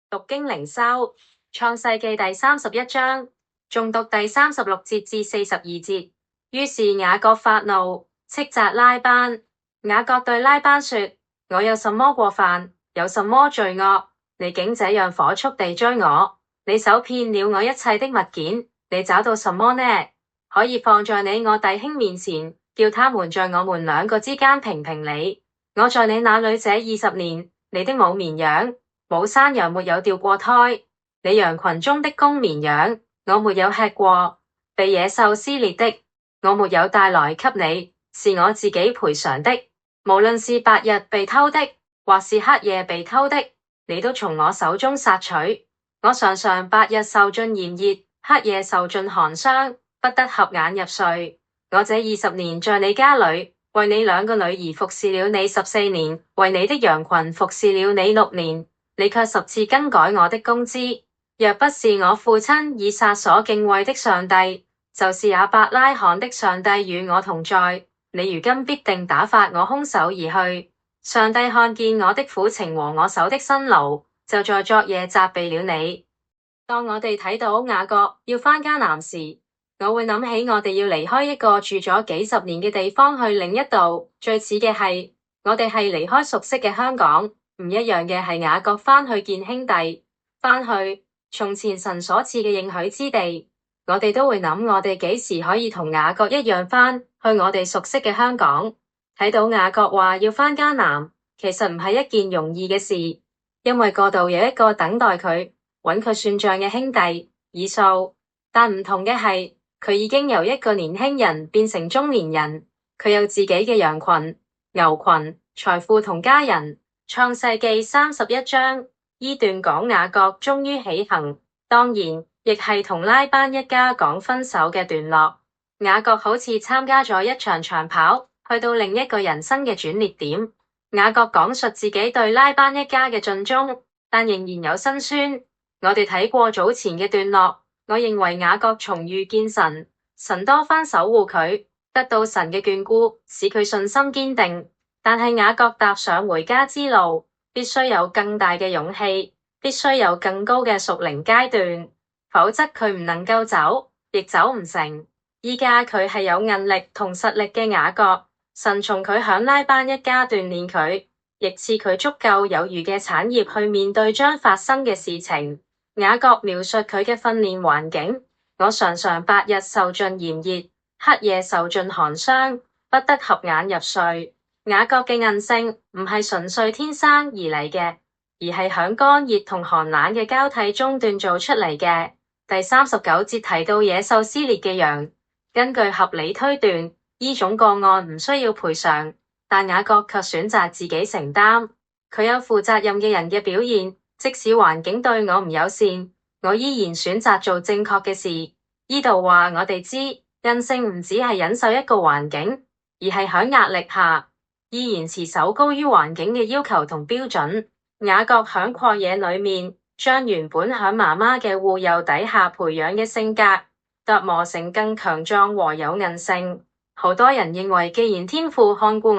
讀經靈修，創世記第31章，誦讀第36節至42節。於是雅各發怒，斥責拉班。雅各對拉班說：我有什麼過犯，有什麼罪惡，你竟這樣火速地追我？你搜遍了我一切的物件，你找到什麼呢？可以放在你我弟兄面前，叫他們在我們兩個之間評評理。我在你那裏這20年，你的母綿羊、母山羊沒有掉過胎，你羊群中的公綿羊，我沒有吃過，被野獸撕裂的，我沒有帶來給你，是我自己賠償的。無論是白日被偷的，或是黑夜被偷的，你都從我手中殺取。我常常白日受盡炎熱，黑夜受盡寒霜，不得合眼入睡。我這20年在你家裏，為你兩個女兒服侍了你14年，為你的羊群服侍了你6年，你卻10次更改我的工資。若不是我父親以撒所敬畏的上帝，就是亞伯拉罕的上帝與我同在，你如今必定打發我空手而去。上帝看見我的苦情和我手的辛勞，就在昨夜責備了你。當我哋睇到雅各要返迦南時，我會諗起我哋要離開一個住咗幾十年嘅地方去另一度。最似嘅係我哋係離開熟悉嘅香港，唔一樣嘅係雅各返去見兄弟，返去從前神所賜嘅應許之地。我哋都會諗我哋幾時可以同雅各一樣返去我哋熟悉嘅香港。睇到雅各話要返迦南，其實唔係一件容易嘅事，因為嗰度有一個等待佢揾佢算賬嘅兄弟以掃。但唔同嘅係，佢已經由一個年輕人變成中年人，佢有自己嘅羊群、牛群、財富同家人。創世記31章，依段講雅各終於起行，當然亦係同拉班一家講分手嘅段落。雅各好似參加咗一場長跑，去到另一個人生嘅轉捩點。雅各講述自己對拉班一家嘅盡忠，但仍然有辛酸。我哋睇過早前嘅段落，我認為雅各從遇見神，神多番守護佢，得到神嘅眷顧，使佢信心堅定。但係雅各踏上回家之路，必須有更大嘅勇氣，必須有更高嘅屬靈階段，否則佢唔能夠走，亦走唔成。依家佢係有韌力同實力嘅雅各，神從佢響拉班一家鍛煉佢，亦賜佢足夠有餘嘅產業去面對將發生嘅事情。雅各描述佢嘅訓練環境：我常常白日受盡炎熱，黑夜受盡寒霜，不得合眼入睡。雅各嘅韌性唔係純粹天生而嚟嘅，而係響乾熱同寒冷嘅交替中鍛造出嚟嘅。第39節提到野獸撕裂嘅羊，根據合理推斷，呢種個案唔需要賠償，但雅各卻選擇自己承擔。佢有負責任嘅人嘅表現，即使環境對我唔友善，我依然選擇做正確嘅事。呢度話我哋知，韌性唔只係忍受一個環境，而係響壓力下依然持守高於環境嘅要求同標準。雅各響曠野裏面，將原本響媽媽嘅護佑底下培養嘅性格琢磨成更強壯和有韌性。好多人認為，既然天父看顧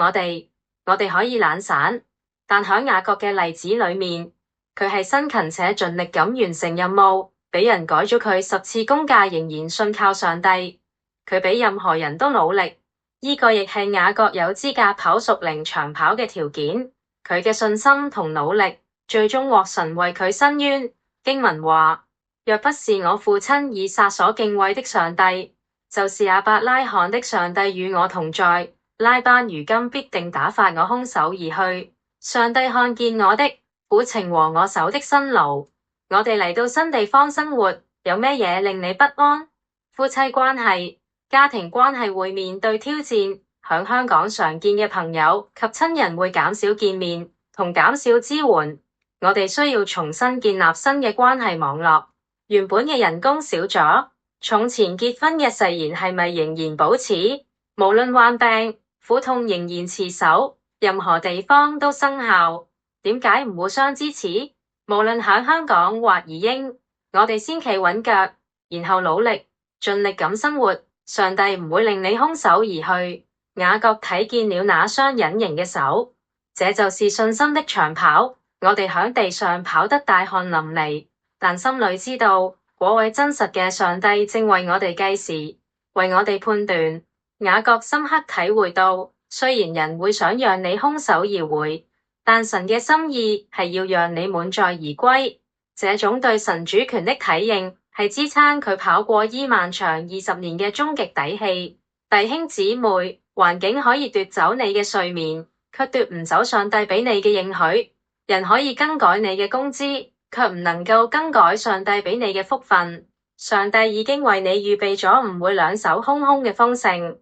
我哋可以懶散，但響雅各嘅例子裏面，佢係辛勤且盡力咁完成任務，俾人改咗佢10次工價，仍然信靠上帝。佢比任何人都努力，呢個亦係雅各有資格跑屬靈長跑嘅條件。佢嘅信心同努力，最終獲神為佢伸冤。經文話：若不是我父親以撒所敬畏的上帝，就是亞伯拉罕的上帝與我同在，拉班如今必定打發我空手而去。上帝看見我的苦情和我手的辛勞。我哋嚟到新地方生活，有咩嘢令你不安？夫妻關係、家庭關係會面對挑戰，響香港常見嘅朋友及親人會減少見面同減少支援。我哋需要重新建立新嘅關係網絡。原本嘅人工少咗，從前結婚嘅誓言係咪仍然保持？無論患病、苦痛仍然持守，任何地方都生效。點解唔互相支持？無論喺香港或移英，我哋先企穩腳，然後努力盡力咁生活。上帝唔會令你空手而去。雅各睇見了那雙隱形嘅手，這就是信心的長跑。我哋響地上跑得大汗淋漓，但心裏知道，嗰位真實嘅上帝正為我哋計時，為我哋判斷。雅各深刻體會到，雖然人會想讓你空手而回，但神嘅心意係要讓你滿載而歸。這種對神主權的體認，係支撐佢跑過漫長20年嘅終極底氣。弟兄姊妹，環境可以奪走你嘅睡眠，卻奪唔走上帝俾你嘅應許。人可以更改你嘅工資，卻唔能夠更改上帝俾你嘅福分。上帝已經為你預備咗唔會兩手空空嘅豐盛。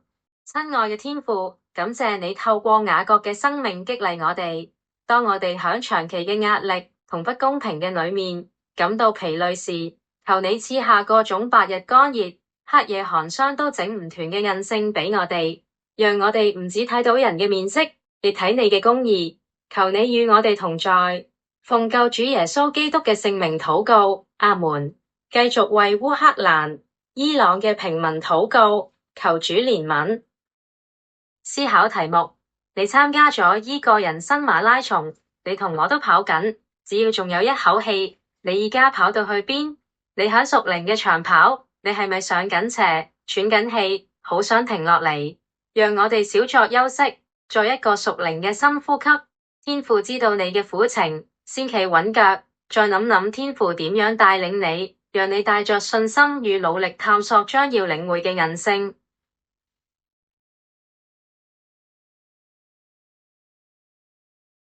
親愛嘅天父，感謝你透過雅各嘅生命激勵我哋。當我哋響長期嘅壓力同不公平嘅裏面感到疲累時，求你賜下各種白日乾熱、黑夜寒霜都整唔斷嘅韌性俾我哋，讓我哋唔只睇到人嘅面色，亦睇你嘅公義。求你與我哋同在，奉救主耶穌基督嘅聖名禱告，阿門。繼續為烏克蘭、伊朗嘅平民禱告，求主憐憫。思考題目：你參加咗個人新馬拉松，你同我都跑緊，只要仲有一口氣，你而家跑到去邊？你喺屬靈嘅長跑，你係咪上緊斜、喘緊氣，好想停落嚟？讓我哋小作休息，做一個屬靈嘅深呼吸。天父知道你嘅苦情，先企穩腳，再諗諗天父點樣帶領你，讓你帶着信心與努力探索將要領會嘅韌性。